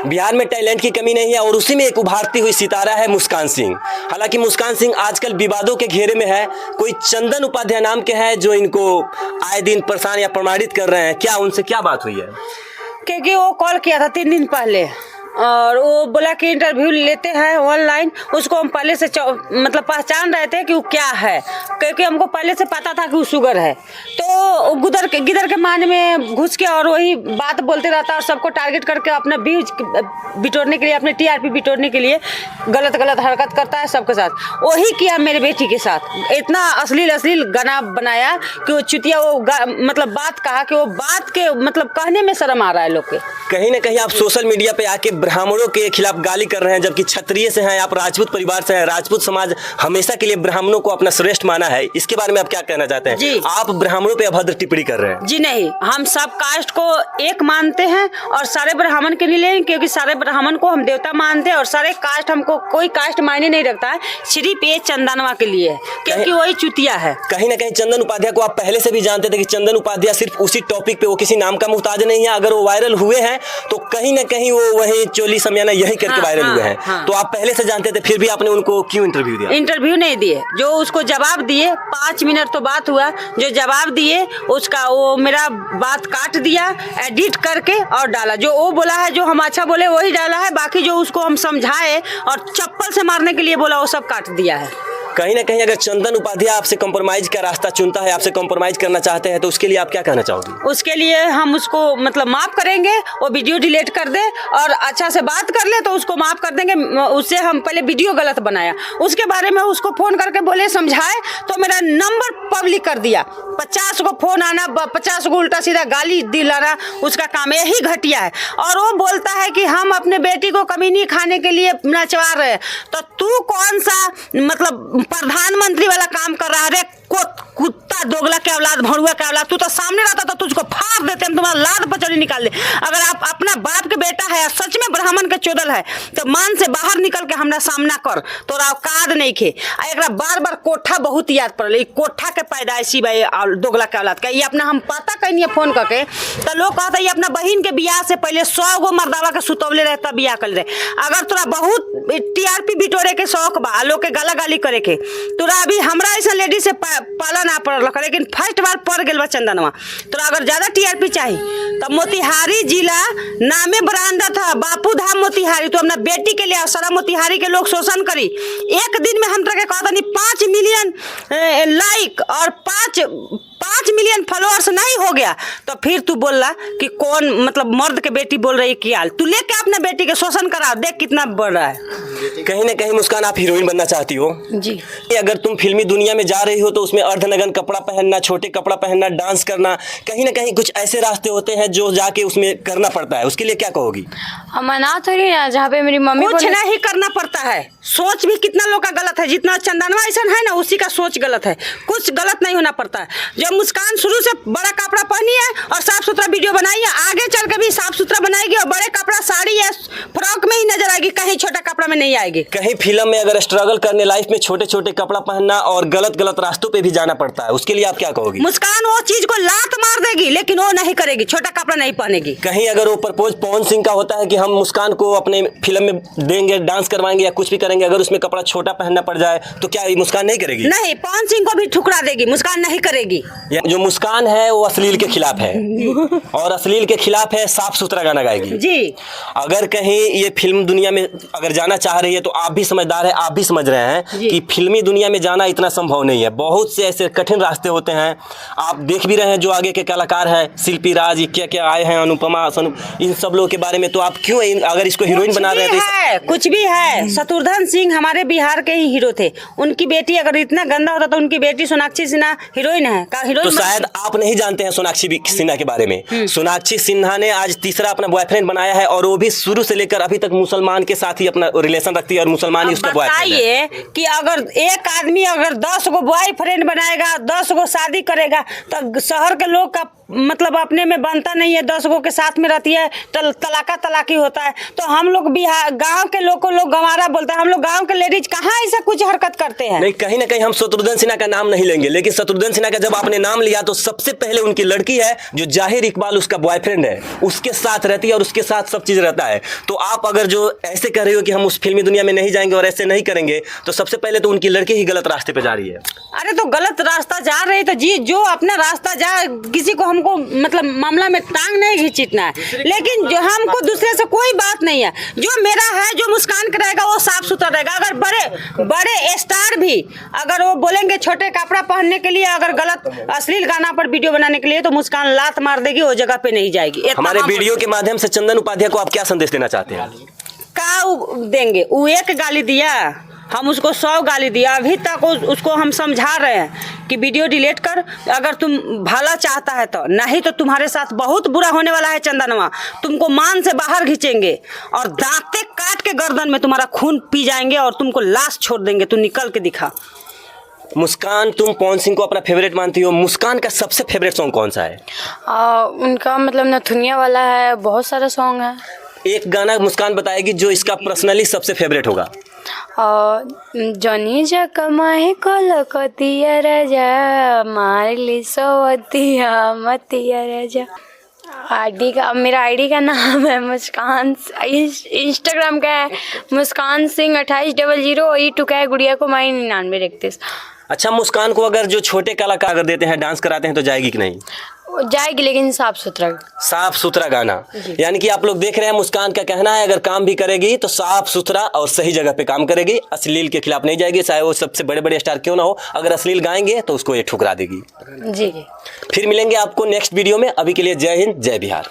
बिहार में टैलेंट की कमी नहीं है और उसी में एक उभारती हुई सितारा है मुस्कान सिंह। हालांकि मुस्कान सिंह आजकल विवादों के घेरे में है। कोई चंदन उपाध्याय नाम के हैं जो इनको आए दिन परेशान या प्रमाणित कर रहे हैं। क्या उनसे क्या बात हुई है? क्योंकि वो कॉल किया था 3 दिन पहले और वो बोला कि इंटरव्यू लेते हैं ऑनलाइन। उसको हम पहले से मतलब पहचान रहे थे कि वो क्या है, क्योंकि हमको पहले से पता था कि वो शुगर है। तो गिदर के मान में घुस के और वही बात बोलते रहता और सबको टारगेट करके अपना व्यूज बिटोरने के लिए, अपने टीआरपी बिटोरने के लिए गलत हरकत करता है सबके साथ। वही किया मेरे बेटी के साथ। इतना अश्लील गाना बनाया कि वो चुतिया वो मतलब बात कहा कि वो बात के मतलब कहने में शर्म आ रहा है लोग के। कहीं ना कहीं आप सोशल मीडिया पे आके ब्राह्मणों के खिलाफ गाली कर रहे हैं, जबकि क्षत्रिय से हैं, आप राजपूत परिवार से हैं। राजपूत समाज हमेशा के लिए ब्राह्मणों को अपना श्रेष्ठ माना है। इसके बारे में आप क्या कहना चाहते हैं? जी, आप ब्राह्मणों पे अभद्र टिप्पणी कर रहे हैं। जी नहीं, हम सब कास्ट को एक मानते हैं और सारे ब्राह्मण के लिए, क्योंकि सारे ब्राह्मण को हम देवता मानते हैं और सारे कास्ट, हमको कोई कास्ट मायने नहीं रखता है। सिर्फ ये चंदनवा के लिए, क्योंकि वही चुतिया है। कहीं ना कहीं चंदन उपाध्याय को आप पहले से भी जानते थे कि चंदन उपाध्याय सिर्फ उसी टॉपिक पे, वो किसी नाम का मुहताज नहीं है। अगर वो वायरल हुए हैं तो कहीं ना कहीं वो वही चोली समियाना यही करके वायरल हुए हैं। तो आप पहले से जानते थे, फिर भी आपने उनको क्यों इंटरव्यू दिया? इंटरव्यू नहीं दिए, जो उसको जवाब दिए 5 मिनट तो बात हुआ, जो जवाब दिए उसका वो मेरा बात काट दिया एडिट करके और डाला। जो वो बोला है, जो हम अच्छा बोले वही डाला है, बाकी जो उसको हम समझाए और चप्पल से मारने के लिए बोला वो सब काट दिया है। कहीं ना कहीं अगर चंदन उपाध्याय आपसे कॉम्प्रोमाइज का रास्ता चुनता है, आपसे कॉम्प्रोमाइज करना चाहते हैं, तो उसके लिए आप क्या कहना चाहोगे? उसके लिए हम उसको मतलब माफ करेंगे, वो वीडियो डिलीट कर दे और अच्छा से बात कर ले तो उसको माफ कर देंगे। उससे हम पहले वीडियो गलत बनाया, उसके बारे में उसको फोन करके बोले समझाए तो मेरा नंबर पब्लिक कर दिया। 50 को फोन आना, 50 को उल्टा सीधा गाली दिलाना उसका काम, यही घटिया है। और वो बोलता है कि हम अपने बेटी को कमीनी खाने के लिए नचवा रहे हैं। तो तू कौन सा मतलब प्रधानमंत्री वाला काम कर रहा है? कुत्ता दोगला के औलाद, भड़ुआ के औलाद। तू तो सामने रहता तो तुझको फाड़ देते, हम तुम्हारा लाद पचौड़ी निकाल दे। अगर आप अपना बाप के बेटा है, सच में ब्राह्मण के चोदल है, तो मान से बाहर निकल के हमरा सामना कर। तोरा औकात नहीं खे। एकरा बार कोठा बहुत याद पड़ल। कोठा के पैदाइशी भाई दोगला के औलाद का। ये अपना हम पता कहीं फोन करके तो लोग कहते ये अपना बहन के बियाह से पहले 100 गो मर्दावा के सुतवले रहे तब बियाह कर रहे। अगर तोरा बहुत टीआरपी बिटोरे के शौक बा, लोग के गाला गाली करे के, तोरा अभी हमरा ऐसा लेडी से पाला ना पड़ल, लेकिन फर्स्ट बार पड़ गया चंदनवा। तो अगर ज्यादा टीआरपी चाहिए तो मोतिहारी जिला नामे ब्रांड था, बापू धाम मोतिहारी। तो अपना बेटी के लिए सारा मोतिहारी के लोग शोषण करी। एक दिन में हम तक कहता नहीं 5 मिलियन लाइक और 5 मिलियन फॉलोअर्स नहीं हो गया तो फिर तू बोल रहा कि कौन मतलब मर्द के बेटी बोल रही कि तू लेके अपने बेटी के शोषण करा, देख कितना बढ़ रहा है। कहीं ना कहीं मुस्कान आप हीरोइन बनना चाहती हो जी। अगर तुम फिल्मी दुनिया में जा रही हो तो उसमें अर्धनग्न कपड़ा पहनना, छोटे कपड़ा पहनना, डांस करना, कहीं ना कहीं कुछ ऐसे रास्ते होते हैं जो जाके उसमें करना पड़ता है। उसके लिए क्या कहोगी? मना थोड़ी ना, जहाँ पे मेरी मम्मी कुछ नहीं करना पड़ता है। सोच भी कितना लोग का गलत है, जितना चंदनवा ऐसा है ना उसी का सोच गलत है। कुछ गलत नहीं होना पड़ता है। जब मुस्कान शुरू से बड़ा कपड़ा पहनी है और साफ सुथरा वीडियो बनाई है, आगे चल के भी साफ सुथरा बनाएगी और बड़े कपड़ा साड़ी या फ्रॉक में ही नजर आएगी, कहीं छोटा कपड़ा में नहीं आएगी। कहीं फिल्म में अगर स्ट्रगल करने लाइफ में छोटे छोटे कपड़ा पहनना और गलत रास्तों पे भी जाना पड़ता है, उसके लिए आप क्या कहोगी? मुस्कान वो चीज को लात मार देगी लेकिन वो नहीं करेगी, छोटा कपड़ा नहीं पहनेगी। कहीं अगर वो प्रपोज पवन सिंह का होता है कि हम मुस्कान को अपने फिल्म में देंगे, डांस करवाएंगे या कुछ भी करेंगे, अगर उसमें कपड़ा छोटा पहनना पड़ जाए तो क्या मुस्कान नहीं करेगी? नहीं, पवन सिंह को भी ठुकरा देगी, मुस्कान नहीं करेगी। जो मुस्कान है वो अश्लील के खिलाफ है और अश्लील के खिलाफ है, साफ सुथरा गाना गाएगी जी। अगर कहीं ये फिल्म दुनिया में अगर जाना चाह रही है तो आप भी समझदार है, आप भी समझ रहे हैं कि फिल्मी दुनिया में जाना इतना संभव नहीं है। बहुत से ऐसे कठिन रास्ते होते हैं। आप देख भी रहे हैं जो आगे के कलाकार हैं, शिल्पी राज, क्या क्या आए हैं, अनुपमा, इन सब लोगों के बारे में। तो आप क्यों अगर इसको हीरोइन बना रहे हैं? कुछ भी है। शत्रुघ्न सिंह हमारे बिहार के ही हीरो थे। उनकी बेटी अगर इतना गंदा होता तो उनकी बेटी सोनाक्षी सिन्हा हीरोइन है का? हीरोइन तो शायद आप नहीं जानते हैं सोनाक्षी सिन्हा के बारे में। सोनाक्षी सिन्हा ने आज तीसरा अपना बॉयफ्रेंड बनाया है और वो भी शुरू से लेकर अभी तक मुसलमान के साथ ही अपना रिलेशन रखती है और मुसलमान ही उसका बॉयफ्रेंड है। बताइए कि अगर एक आदमी अगर 10 गो बॉयफ्रेंड बनाएगा, 10 गो शादी करेगा तो शहर के लोग का मतलब अपने में बनता नहीं है, 10 गो के साथ में रहती है, तलाका तलाकी होता है। तो हम लोग बिहार गांव के लोग को लोग गंवारा बोलते हैं, हम लोग गांव के लेडीज कहाँ ऐसा कुछ हरकत करते हैं। नहीं, कहीं ना कहीं हम शत्रुघ्न सिन्हा का नाम नहीं लेंगे, लेकिन शत्रुघ्न सिन्हा का जब आपने नाम लिया तो सबसे पहले उनकी लड़की है जो जाहिर इकबाल उसका बॉयफ्रेंड है, उसके साथ रहती है और उसके साथ सब चीज रहता है। तो आप अगर जो ऐसे कह रहे हो कि हम उस फिल्मी दुनिया में नहीं जाएंगे और ऐसे नहीं करेंगे, तो सबसे पहले तो उनकी लड़की ही गलत रास्ते पे जा रही है। अरे तो गलत रास्ता जा रही तो जी, जो अपना रास्ता जा, किसी को हमको मतलब मामला में टांग नहीं खींचना है, लेकिन जो हमको दूसरे से कोई बात नहीं है। जो मेरा है, जो मुस्कान का रहेगा वो साफ सुथरा रहेगा। अगर बड़े बड़े स्टार भी अगर वो बोलेंगे छोटे कपड़ा पहनने के लिए, अगर गलत अश्लील गाना पर वीडियो बनाने के लिए, तो मुस्कान लात मार देगी, वो जगह पे नहीं जाएगी। हमारे वीडियो के माध्यम से चंदन उपाध्याय को आप क्या संदेश देना चाहते हैं? का देंगे, वो एक गाली दिया, हम उसको 100 गाली दिया। अभी तक उसको हम समझा रहे हैं कि वीडियो डिलीट कर, अगर तुम भला चाहता है तो, नहीं तो तुम्हारे साथ बहुत बुरा होने वाला है चंदनवा। तुमको मान से बाहर खींचेंगे और दांते काट के गर्दन में तुम्हारा खून पी जाएंगे और तुमको लाश छोड़ देंगे। तू निकल के दिखा। मुस्कान, तुम पवन सिंह को अपना फेवरेट मानती हो, मुस्कान का सबसे फेवरेट सॉन्ग कौन सा है? उनका मतलब नथुनिया वाला है, बहुत सारा सॉन्ग है। एक गाना मुस्कान बताएगी जो इसका पर्सनली सबसे फेवरेट होगा। जनी जा कमाए कलकतिया राजा, मारली सवतिया मतिया राजा। आईडी का, मेरा आईडी का नाम है मुस्कान, इंस्टाग्राम का है मुस्कान सिंह 2800, E2 का है, गुड़िया को माई 9931। अच्छा, मुस्कान को अगर जो छोटे कलाकार अगर देते हैं, डांस कराते हैं, तो जाएगी कि नहीं? जाएगी, लेकिन साफ सुथरा गाना। यानी कि आप लोग देख रहे हैं, मुस्कान का कहना है अगर काम भी करेगी तो साफ सुथरा और सही जगह पे काम करेगी, अश्लील के खिलाफ नहीं जाएगी, चाहे वो सबसे बड़े बड़े स्टार क्यों ना हो। अगर अश्लील गाएंगे तो उसको ये ठुकरा देगी। जी। फिर मिलेंगे आपको नेक्स्ट वीडियो में। अभी के लिए जय हिंद, जय बिहार।